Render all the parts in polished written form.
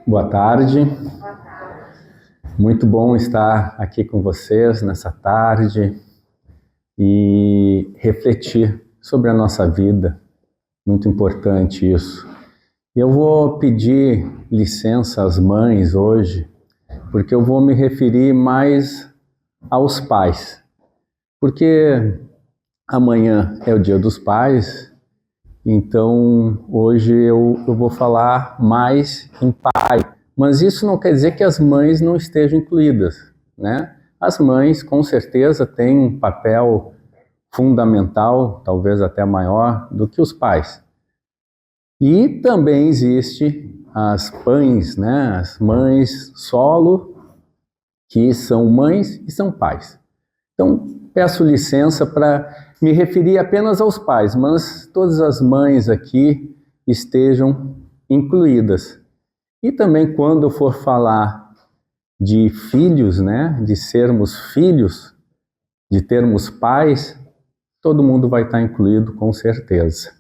Boa tarde. Muito bom estar aqui com vocês nessa tarde e refletir sobre a nossa vida. Muito importante isso. Eu vou pedir licença às mães hoje, porque eu vou me referir mais aos pais. Porque amanhã é o Dia dos Pais, então hoje eu vou falar mais em pai. Mas isso não quer dizer que as mães não estejam incluídas, né? As mães, com certeza, têm um papel fundamental, talvez até maior, do que os pais. E também existe as pães, né? As mães solo, que são mães e são pais. Então, peço licença para me referir apenas aos pais, mas todas as mães aqui estejam incluídas. E também quando eu for falar de filhos, né, de sermos filhos, de termos pais, todo mundo vai estar incluído com certeza.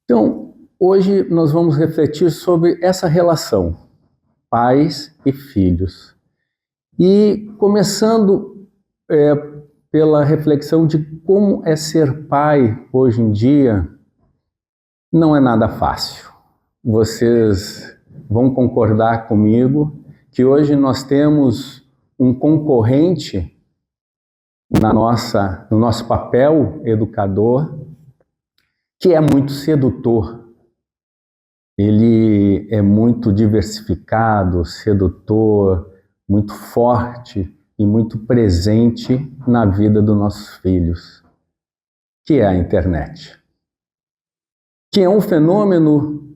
Então, hoje nós vamos refletir sobre essa relação, pais e filhos. E começando pela reflexão de como é ser pai hoje em dia, não é nada fácil. Vocês vão concordar comigo que hoje nós temos um concorrente no nosso papel educador que é muito sedutor. Ele é muito diversificado, sedutor, muito forte e muito presente na vida dos nossos filhos, que é a internet. Que é um fenômeno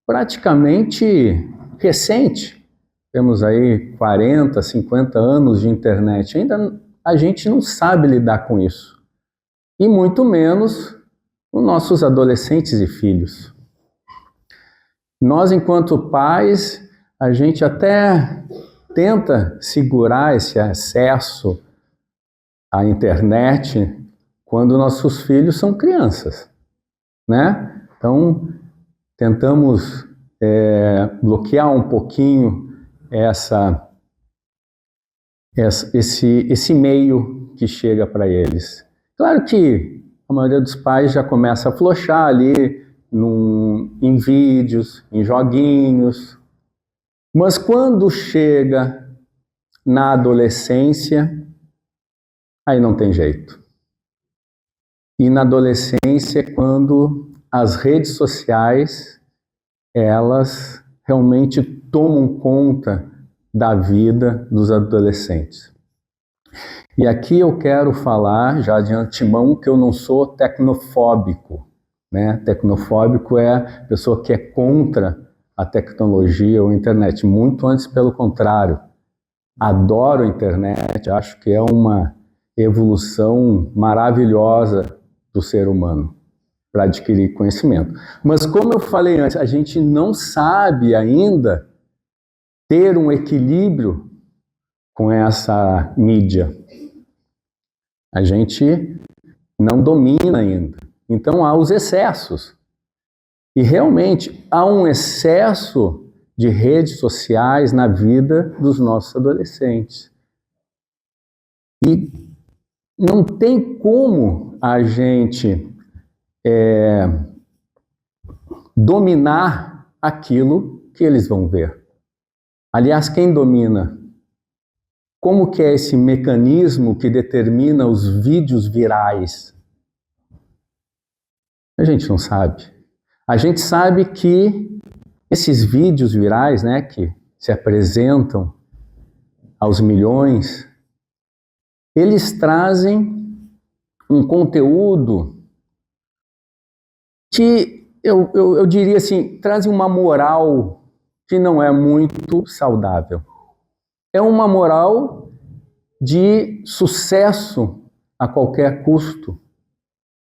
praticamente recente. Temos aí 40, 50 anos de internet. Ainda a gente não sabe lidar com isso. E muito menos os nossos adolescentes e filhos. Nós, enquanto pais, a gente até tenta segurar esse acesso à internet quando nossos filhos são crianças, né? Então, tentamos bloquear um pouquinho esse meio que chega para eles. Claro que a maioria dos pais já começa a afrouxar ali em vídeos, em joguinhos, mas quando chega na adolescência, aí não tem jeito. E na adolescência é quando as redes sociais, elas realmente tomam conta da vida dos adolescentes. E aqui eu quero falar, já de antemão, que eu não sou tecnofóbico, né? Tecnofóbico é a pessoa que é contra a tecnologia ou a internet, muito antes pelo contrário. Adoro a internet, acho que é uma evolução maravilhosa do ser humano para adquirir conhecimento. Mas como eu falei antes, a gente não sabe ainda ter um equilíbrio com essa mídia. A gente não domina ainda. Então há os excessos. E realmente há um excesso de redes sociais na vida dos nossos adolescentes. E não tem como a gente dominar aquilo que eles vão ver. Aliás, quem domina? Como que é esse mecanismo que determina os vídeos virais? A gente não sabe. A gente sabe que esses vídeos virais, né, que se apresentam aos milhões, eles trazem um conteúdo que eu diria assim, trazem uma moral que não é muito saudável. É uma moral de sucesso a qualquer custo,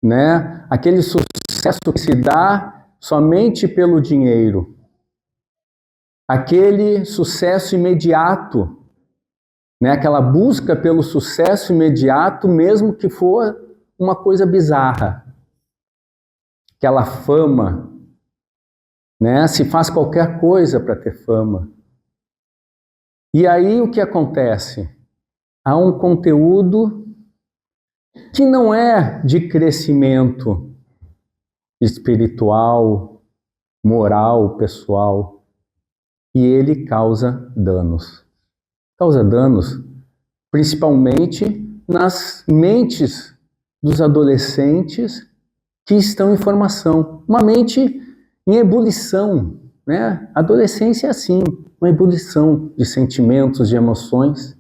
né? Aquele sucesso que se dá somente pelo dinheiro. Aquele sucesso imediato, né? Aquela busca pelo sucesso imediato, mesmo que for uma coisa bizarra. Aquela fama, né? Se faz qualquer coisa para ter fama. E aí o que acontece? Há um conteúdo que não é de crescimento espiritual, moral, pessoal, e ele causa danos. Causa danos principalmente nas mentes dos adolescentes que estão em formação. Uma mente em ebulição, né? A adolescência é assim, uma ebulição de sentimentos, de emoções,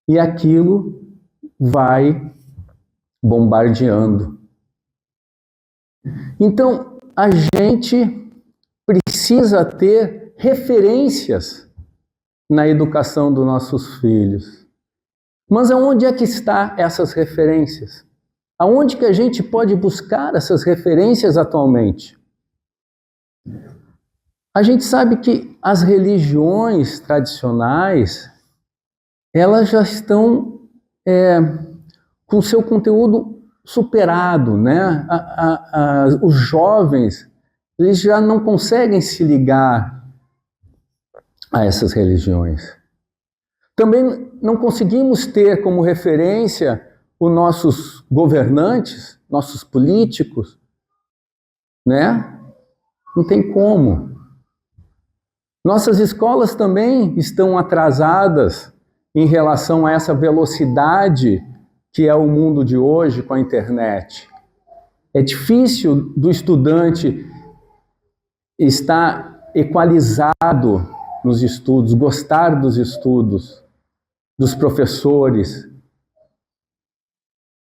e aquilo vai bombardeando. Então, a gente precisa ter referências na educação dos nossos filhos. Mas aonde é que estão essas referências? Aonde que a gente pode buscar essas referências atualmente? A gente sabe que as religiões tradicionais, elas já estão com seu conteúdo superado, né? Os jovens, eles já não conseguem se ligar a essas religiões. Também não conseguimos ter como referência os nossos governantes, nossos políticos, né? Não tem como. Nossas escolas também estão atrasadas em relação a essa velocidade que é o mundo de hoje com a internet. É difícil do estudante estar equalizado nos estudos, gostar dos estudos, dos professores.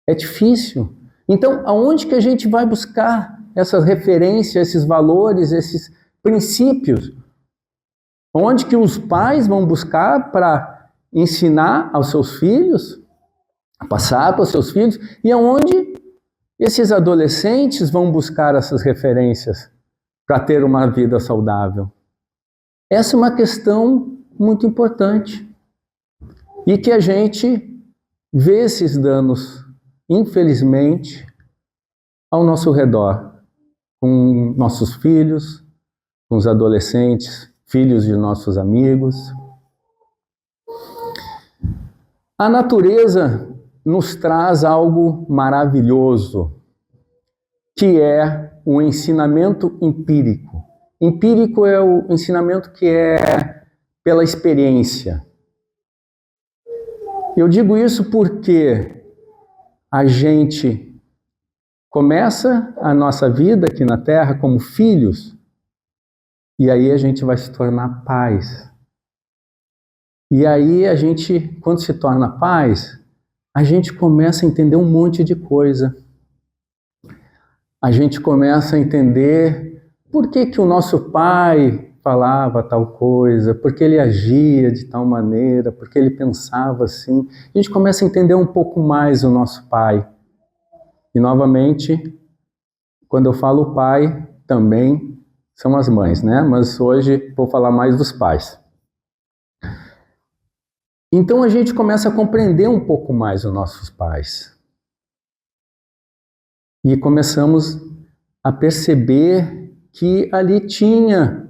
É difícil. Então, aonde que a gente vai buscar essas referências, esses valores, esses princípios? Onde que os pais vão buscar para ensinar aos seus filhos, passar para os seus filhos, e aonde esses adolescentes vão buscar essas referências para ter uma vida saudável? Essa é uma questão muito importante e que a gente vê esses danos, infelizmente, ao nosso redor, com nossos filhos, com os adolescentes, filhos de nossos amigos. A natureza nos traz algo maravilhoso, que é o ensinamento empírico. Empírico é o ensinamento que é pela experiência. Eu digo isso porque a gente começa a nossa vida aqui na Terra como filhos, e aí a gente vai se tornar pais. E aí a gente, quando se torna pais, a gente começa a entender um monte de coisa. A gente começa a entender por que que o nosso pai falava tal coisa, por que ele agia de tal maneira, por que ele pensava assim. A gente começa a entender um pouco mais o nosso pai. E novamente, quando eu falo pai, também são as mães, né? Mas hoje vou falar mais dos pais. Então a gente começa a compreender um pouco mais os nossos pais. E começamos a perceber que ali tinha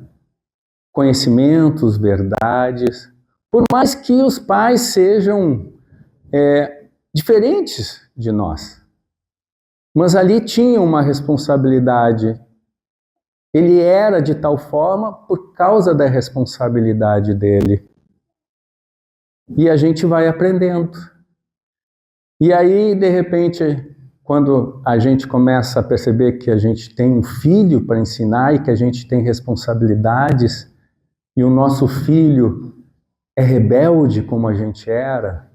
conhecimentos, verdades, por mais que os pais sejam diferentes de nós. Mas ali tinha uma responsabilidade. Ele era de tal forma por causa da responsabilidade dele. E a gente vai aprendendo. E aí, de repente, quando a gente começa a perceber que a gente tem um filho para ensinar e que a gente tem responsabilidades, e o nosso filho é rebelde como a gente era,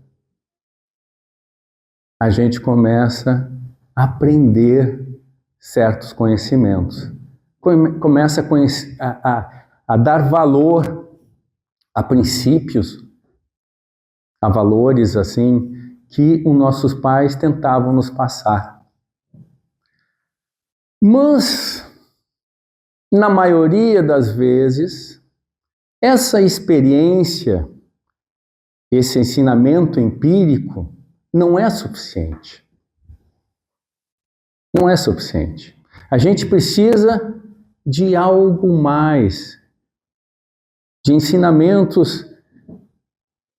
a gente começa a aprender certos conhecimentos. Começa a dar valor a princípios, a valores assim, que os nossos pais tentavam nos passar. Mas, na maioria das vezes, essa experiência, esse ensinamento empírico, não é suficiente. Não é suficiente. A gente precisa de algo mais, de ensinamentos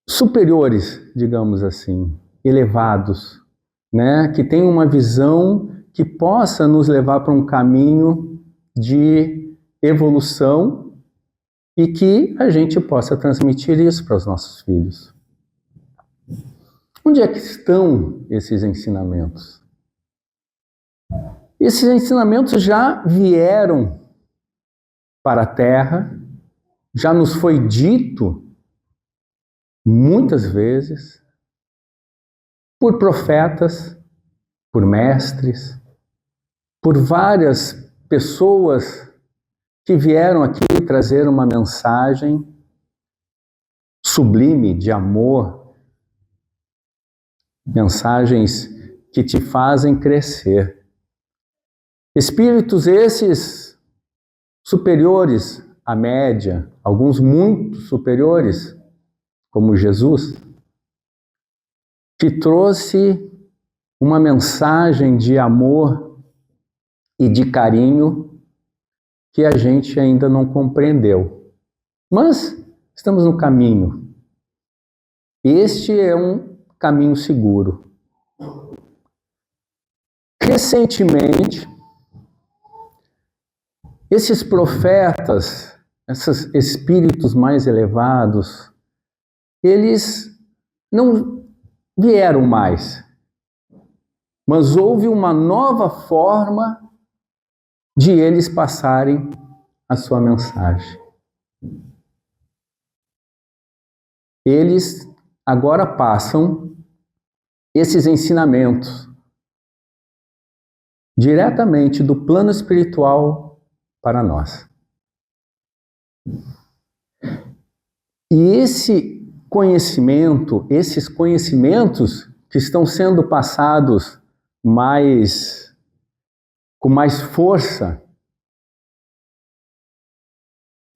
superiores, digamos assim, elevados, né? Que tenham uma visão que possa nos levar para um caminho de evolução e que a gente possa transmitir isso para os nossos filhos. Onde é que estão esses ensinamentos? Esses ensinamentos já vieram para a Terra, já nos foi dito muitas vezes por profetas, por mestres, por várias pessoas que vieram aqui trazer uma mensagem sublime de amor, mensagens que te fazem crescer. Espíritos esses superiores à média, alguns muito superiores, como Jesus, que trouxe uma mensagem de amor e de carinho que a gente ainda não compreendeu. Mas estamos no caminho. Este é um caminho seguro. Recentemente, esses profetas, esses espíritos mais elevados, eles não vieram mais, mas houve uma nova forma de eles passarem a sua mensagem. Eles agora passam esses ensinamentos diretamente do plano espiritual para nós. E esse conhecimento, esses conhecimentos que estão sendo passados com mais força,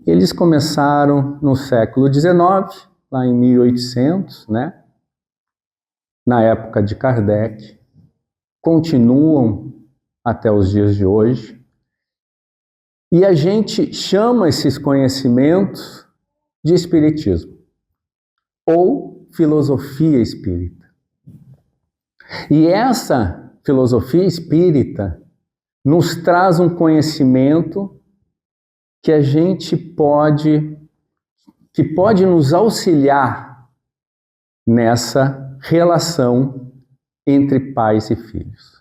eles começaram no século XIX, lá em 1800, né? Na época de Kardec, continuam até os dias de hoje. E a gente chama esses conhecimentos de espiritismo ou filosofia espírita. E essa filosofia espírita nos traz um conhecimento que a gente que pode nos auxiliar nessa relação entre pais e filhos.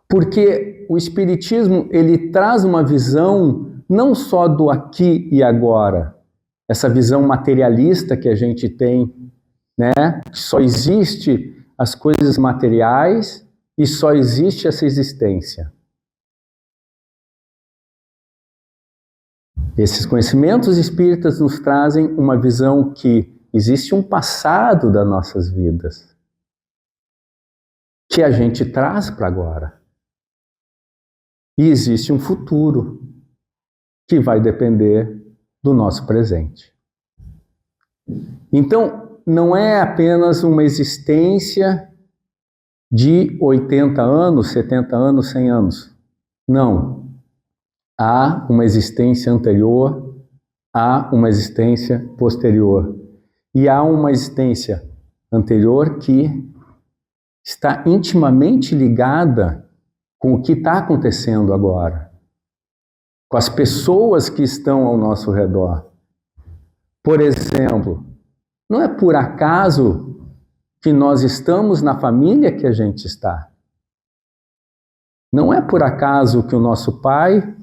Porque o espiritismo, ele traz uma visão não só do aqui e agora, essa visão materialista que a gente tem, né? Que só existe as coisas materiais e só existe essa existência. Esses conhecimentos espíritas nos trazem uma visão que existe um passado das nossas vidas, que a gente traz para agora. E existe um futuro que vai depender do nosso presente. Então, não é apenas uma existência de 80 anos, 70 anos, 100 anos. Não. Há uma existência anterior, há uma existência posterior. E há uma existência anterior que está intimamente ligada com o que está acontecendo agora, com as pessoas que estão ao nosso redor. Por exemplo, não é por acaso que nós estamos na família que a gente está. Não é por acaso que o nosso pai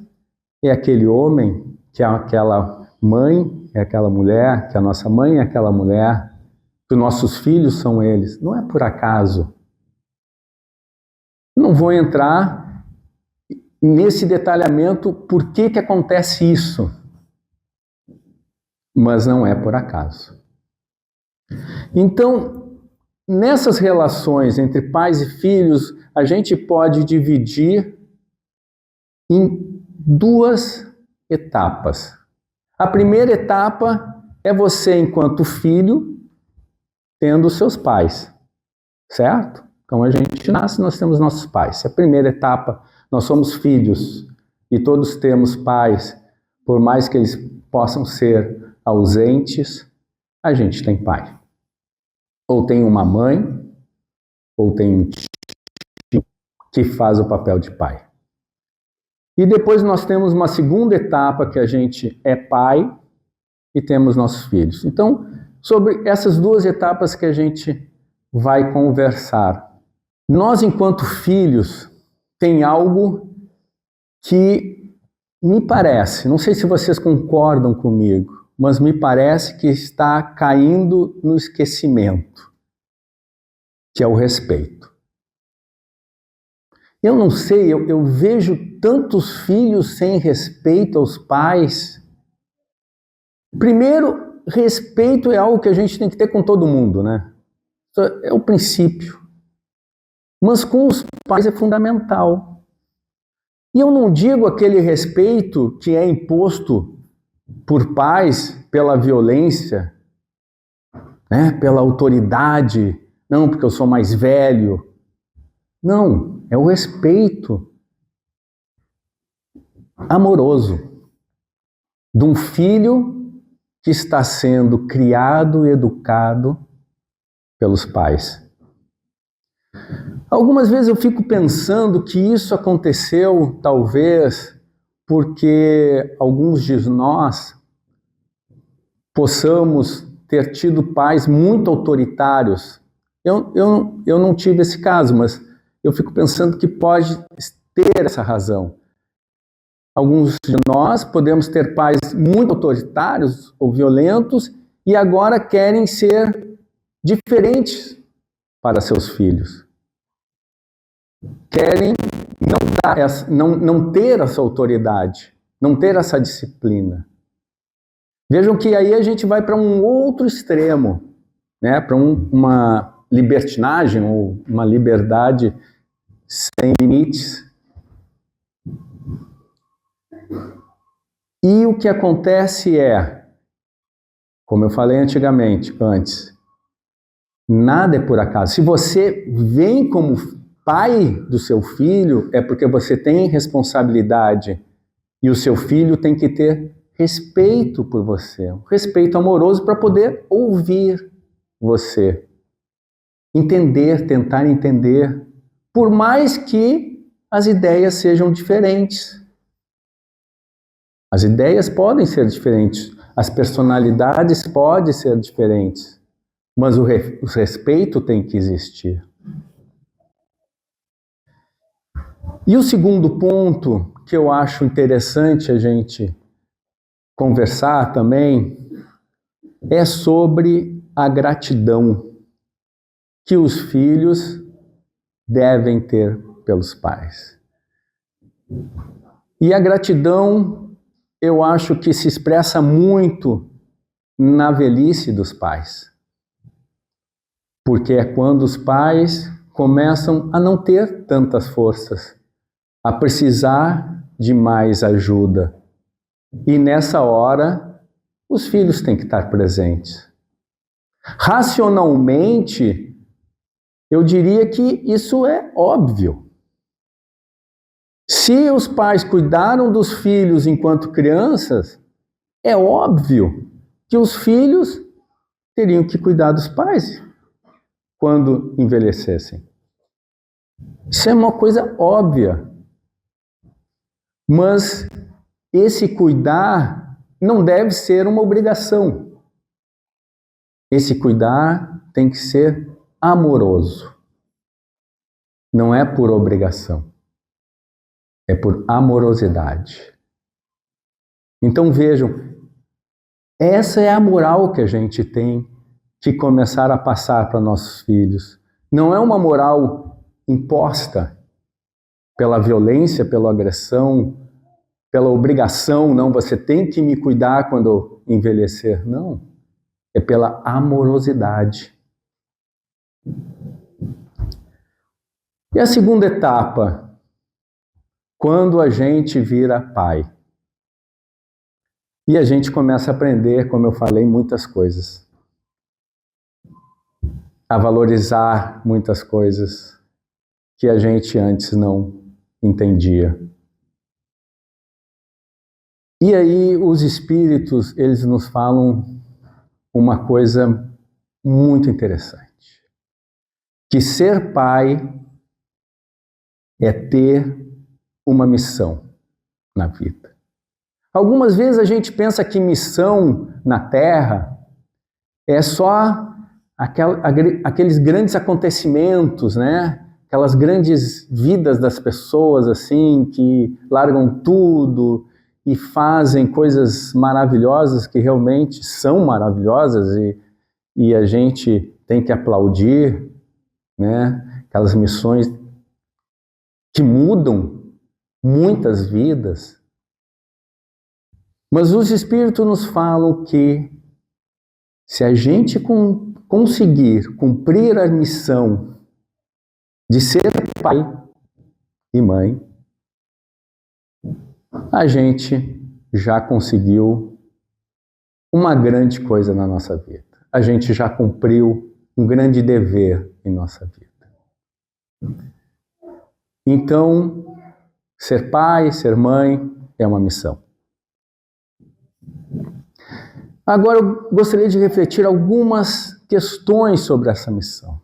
é aquele homem, que é aquela mãe, é aquela mulher, que a nossa mãe é aquela mulher, que os nossos filhos são eles. Não é por acaso. Não vou entrar nesse detalhamento por que acontece isso, mas não é por acaso. Então, nessas relações entre pais e filhos, a gente pode dividir em duas etapas. A primeira etapa é você, enquanto filho, tendo seus pais, certo? Então a gente nasce, nós temos nossos pais. A primeira etapa, nós somos filhos. e todos temos pais, por mais que eles possam ser ausentes, a gente tem pai. Ou tem uma mãe, ou tem um tio que faz o papel de pai. E depois nós temos uma segunda etapa que a gente é pai e temos nossos filhos. Então, sobre essas duas etapas que a gente vai conversar. Nós, enquanto filhos, tem algo que me parece, não sei se vocês concordam comigo, mas me parece que está caindo no esquecimento, que é o respeito. Eu não sei, eu vejo tantos filhos sem respeito aos pais. Primeiro, respeito é algo que a gente tem que ter com todo mundo, né? É o princípio. Mas com os pais é fundamental. E eu não digo aquele respeito que é imposto por pais pela violência, né? Pela autoridade, não, porque eu sou mais velho. Não, é o respeito amoroso de um filho que está sendo criado e educado pelos pais. Algumas vezes eu fico pensando que isso aconteceu, talvez, porque alguns de nós possamos ter tido pais muito autoritários. Eu não tive esse caso, mas eu fico pensando que pode ter essa razão. Alguns de nós podemos ter pais muito autoritários ou violentos e agora querem ser diferentes para seus filhos. Querem não ter essa autoridade, não ter essa disciplina. Vejam que aí a gente vai para um outro extremo, né? Para uma libertinagem ou uma liberdade sem limites. E o que acontece é, como eu falei antes, nada é por acaso. Se você vem como pai do seu filho, é porque você tem responsabilidade e o seu filho tem que ter respeito por você, um respeito amoroso para poder ouvir você, entender, tentar entender, por mais que as ideias sejam diferentes. As ideias podem ser diferentes, as personalidades podem ser diferentes, mas o respeito tem que existir. E o segundo ponto que eu acho interessante a gente conversar também é sobre a gratidão que os filhos devem ter pelos pais. E a gratidão, eu acho que se expressa muito na velhice dos pais. Porque é quando os pais começam a não ter tantas forças, a precisar de mais ajuda. E nessa hora, os filhos têm que estar presentes. Racionalmente, eu diria que isso é óbvio. Se os pais cuidaram dos filhos enquanto crianças, é óbvio que os filhos teriam que cuidar dos pais quando envelhecessem. Isso é uma coisa óbvia. Mas esse cuidar não deve ser uma obrigação. Esse cuidar tem que ser amoroso. Não é por obrigação. É por amorosidade. Então vejam, essa é a moral que a gente tem que começar a passar para nossos filhos. Não é uma moral imposta pela violência, pela agressão, pela obrigação, não, você tem que me cuidar quando eu envelhecer. Não, é pela amorosidade. E a segunda etapa, quando a gente vira pai. E a gente começa a aprender, como eu falei, muitas coisas. A valorizar muitas coisas que a gente antes não entendia. E aí os espíritos, eles nos falam uma coisa muito interessante. Que ser pai é ter uma missão na vida. Algumas vezes a gente pensa que missão na Terra é só aqueles grandes acontecimentos, né? Aquelas grandes vidas das pessoas assim que largam tudo e fazem coisas maravilhosas que realmente são maravilhosas e a gente tem que aplaudir, né? Aquelas missões que mudam muitas vidas. Mas os espíritos nos falam que se a gente conseguir cumprir a missão de ser pai e mãe, a gente já conseguiu uma grande coisa na nossa vida. A gente já cumpriu um grande dever em nossa vida. Então, ser pai, ser mãe é uma missão. Agora eu gostaria de refletir algumas questões sobre essa missão,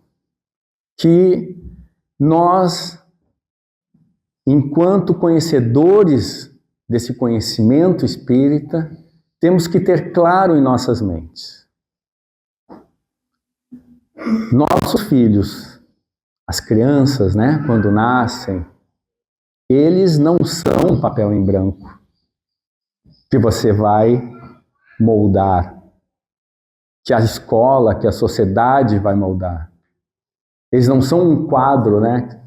que nós, enquanto conhecedores desse conhecimento espírita, temos que ter claro em nossas mentes. Nossos filhos, as crianças, né, quando nascem, eles não são papel em branco que você vai moldar, que a escola, que a sociedade vai moldar. Eles não são um quadro, né?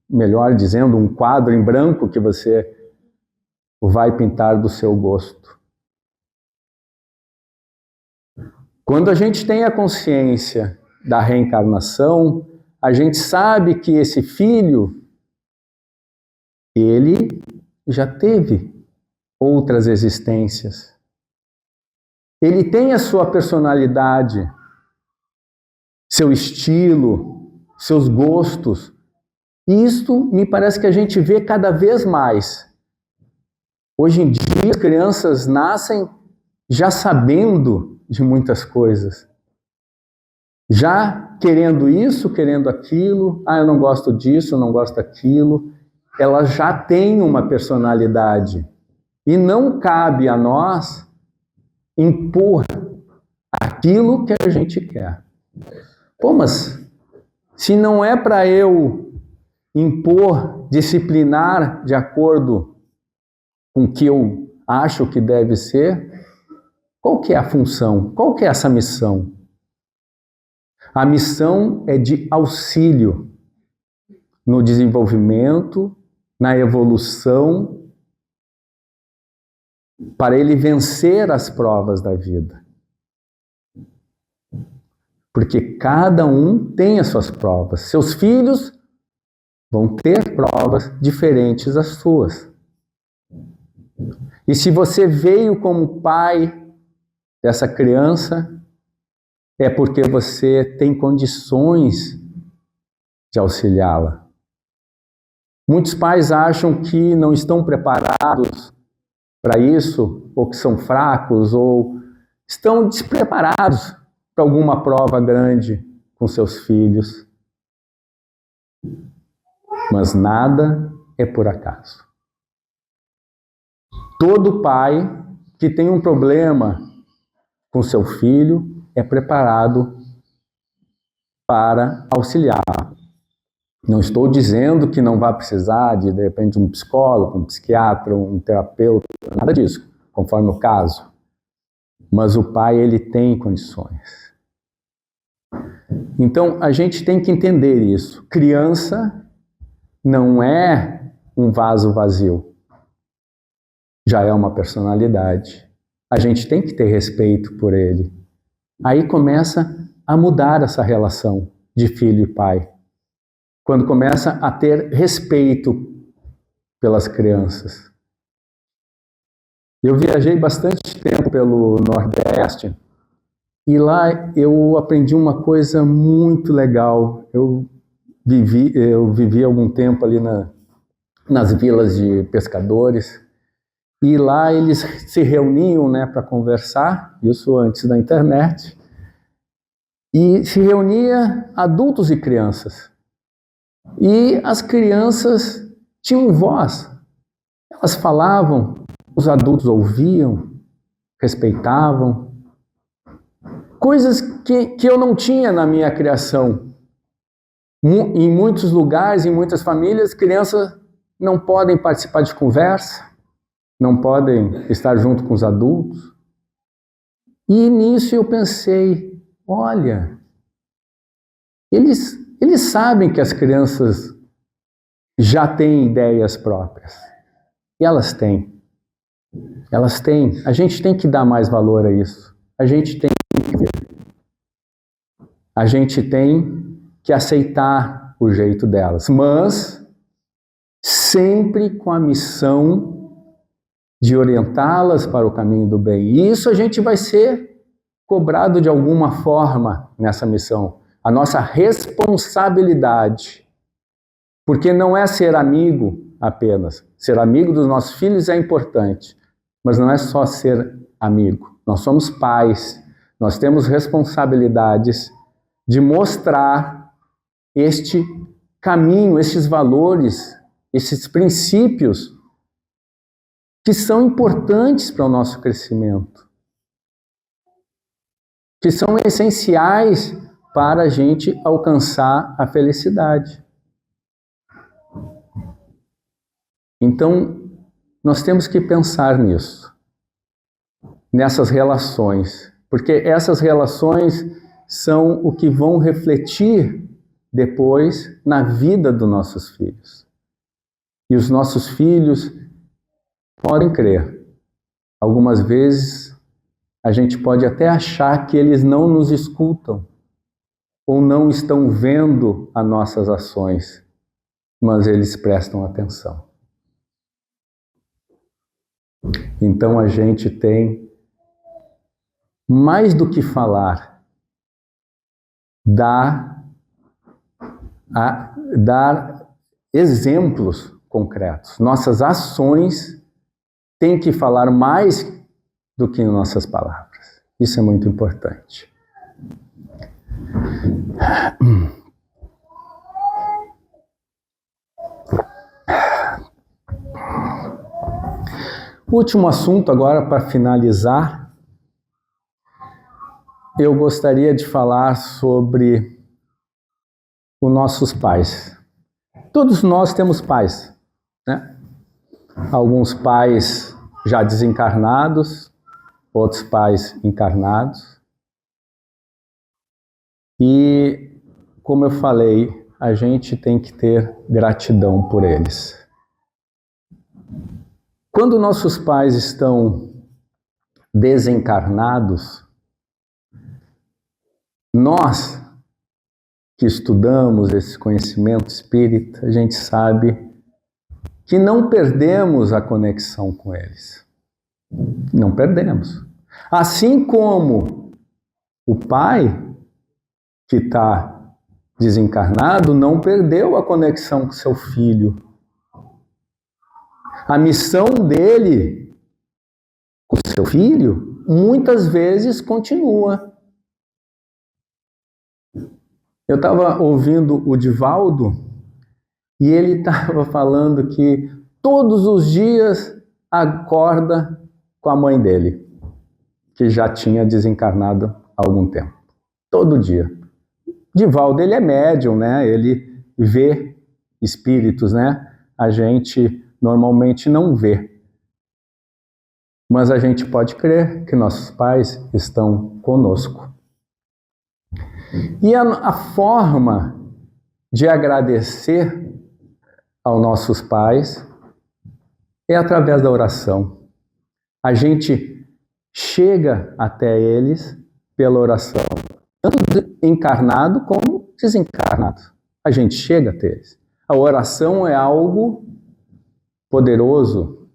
Melhor dizendo, um quadro em branco que você vai pintar do seu gosto. Quando a gente tem a consciência da reencarnação, a gente sabe que esse filho, ele já teve outras existências. Ele tem a sua personalidade, seu estilo, seus gostos. E isto me parece que a gente vê cada vez mais. Hoje em dia, as crianças nascem já sabendo de muitas coisas. Já querendo isso, querendo aquilo. Ah, eu não gosto disso, eu não gosto daquilo. Ela já tem uma personalidade. E não cabe a nós impor aquilo que a gente quer. Pô, mas se não é para eu impor, disciplinar de acordo com o que eu acho que deve ser, qual que é a função? Qual que é essa missão? A missão é de auxílio no desenvolvimento, na evolução, para ele vencer as provas da vida. Porque cada um tem as suas provas. Seus filhos vão ter provas diferentes das suas. E se você veio como pai dessa criança, é porque você tem condições de auxiliá-la. Muitos pais acham que não estão preparados para isso, ou que são fracos, ou estão despreparados para alguma prova grande com seus filhos. Mas nada é por acaso. Todo pai que tem um problema com seu filho é preparado para auxiliar. Não estou dizendo que não vai precisar de repente, um psicólogo, um psiquiatra, um terapeuta, nada disso, conforme o caso. Mas o pai, ele tem condições. Então, a gente tem que entender isso. Criança não é um vaso vazio. Já é uma personalidade. A gente tem que ter respeito por ele. Aí começa a mudar essa relação de filho e pai. Quando começa a ter respeito pelas crianças. Eu viajei bastante tempo pelo Nordeste e lá eu aprendi uma coisa muito legal. Eu vivi algum tempo ali nas vilas de pescadores e lá eles se reuniam, né, para conversar, isso antes da internet, e se reunia adultos e crianças. E as crianças tinham voz, elas falavam, os adultos ouviam, respeitavam. Coisas que eu não tinha na minha criação. Em muitos lugares, em muitas famílias, crianças não podem participar de conversa, não podem estar junto com os adultos. E nisso eu pensei, olha, eles sabem que as crianças já têm ideias próprias. E elas têm. Elas têm. A gente tem que dar mais valor a isso. A gente tem que aceitar o jeito delas, mas sempre com a missão de orientá-las para o caminho do bem. E isso a gente vai ser cobrado de alguma forma nessa missão. A nossa responsabilidade. Porque não é ser amigo apenas. Ser amigo dos nossos filhos é importante, mas não é só ser amigo. Nós somos pais, nós temos responsabilidades de mostrar este caminho, estes valores, esses princípios que são importantes para o nosso crescimento, que são essenciais para a gente alcançar a felicidade. Então, nós temos que pensar nisso, nessas relações, porque essas relações são o que vão refletir depois na vida dos nossos filhos. E os nossos filhos podem crer. Algumas vezes a gente pode até achar que eles não nos escutam ou não estão vendo as nossas ações, mas eles prestam atenção. Então a gente tem mais do que falar, dar exemplos concretos. Nossas ações têm que falar mais do que nossas palavras. Isso é muito importante. Último assunto agora para finalizar. Eu gostaria de falar sobre os nossos pais. Todos nós temos pais, né? Alguns pais já desencarnados, outros pais encarnados. E, como eu falei, a gente tem que ter gratidão por eles. Quando nossos pais estão desencarnados, nós que estudamos esse conhecimento espírita, a gente sabe que não perdemos a conexão com eles. Não perdemos. Assim como o pai que está desencarnado não perdeu a conexão com seu filho. A missão dele com seu filho muitas vezes continua. Eu estava ouvindo o Divaldo e ele estava falando que todos os dias acorda com a mãe dele, que já tinha desencarnado há algum tempo. Todo dia. Divaldo, ele é médium, né? Ele vê espíritos, né? A gente normalmente não vê. Mas a gente pode crer que nossos pais estão conosco. E a forma de agradecer aos nossos pais é através da oração. A gente chega até eles pela oração, tanto encarnado como desencarnado. A gente chega até eles. A oração é algo poderoso,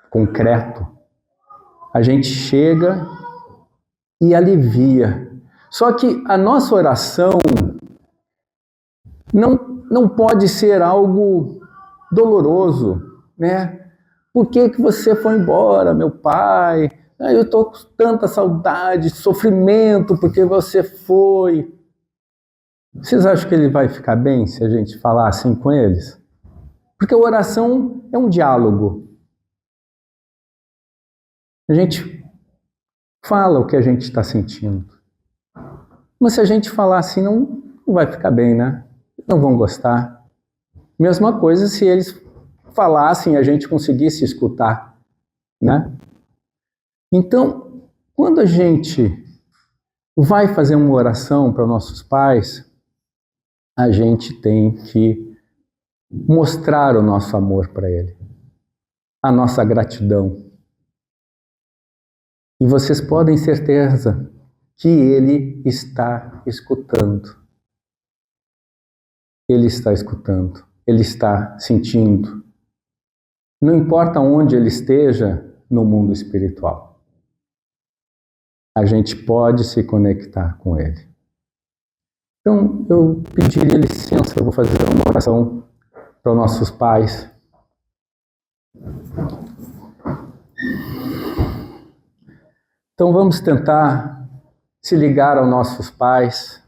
concreto. A gente chega e alivia. Só que a nossa oração não pode ser algo doloroso, né? Por que você foi embora, meu pai? Eu estou com tanta saudade, sofrimento, porque você foi. Vocês acham que ele vai ficar bem se a gente falar assim com eles? Porque a oração é um diálogo. A gente fala o que a gente está sentindo. Mas se a gente falar assim, não vai ficar bem, né? Não vão gostar. Mesma coisa se eles falassem e a gente conseguisse escutar, né? Então, quando a gente vai fazer uma oração para nossos pais, a gente tem que mostrar o nosso amor para ele, a nossa gratidão. E vocês podem ter certeza que ele está escutando. Ele está escutando, ele está sentindo. Não importa onde ele esteja no mundo espiritual, a gente pode se conectar com ele. Então, eu pediria licença, eu vou fazer uma oração para os nossos pais. Então, vamos tentar se ligar aos nossos pais,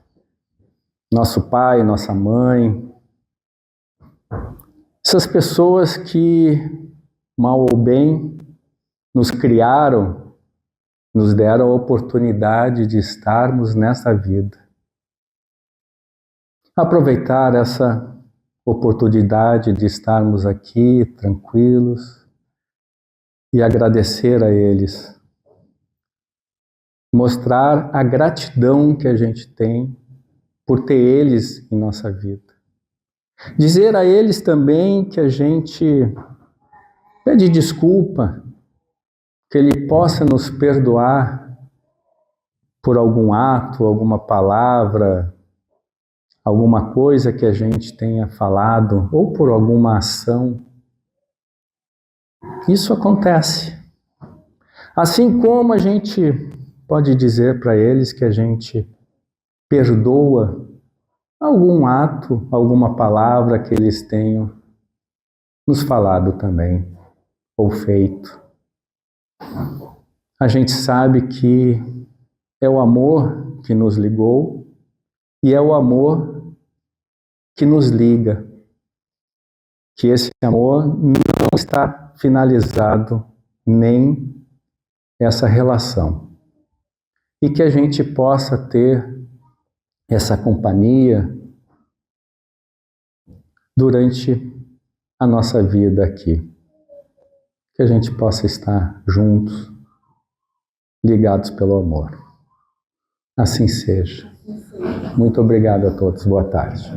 nosso pai, nossa mãe, essas pessoas que, mal ou bem, nos criaram, nos deram a oportunidade de estarmos nessa vida. Aproveitar essa oportunidade de estarmos aqui tranquilos e agradecer a eles. Mostrar a gratidão que a gente tem por ter eles em nossa vida. Dizer a eles também que a gente pede desculpa, que ele possa nos perdoar por algum ato, alguma palavra, alguma coisa que a gente tenha falado, ou por alguma ação. Isso acontece. Assim como a gente pode dizer para eles que a gente perdoa algum ato, alguma palavra que eles tenham nos falado também, ou feito. A gente sabe que é o amor que nos ligou e é o amor que nos liga. Que esse amor não está finalizado, nem essa relação. E que a gente possa ter essa companhia durante a nossa vida aqui. Que a gente possa estar juntos, ligados pelo amor. Assim seja. Muito obrigado a todos. Boa tarde.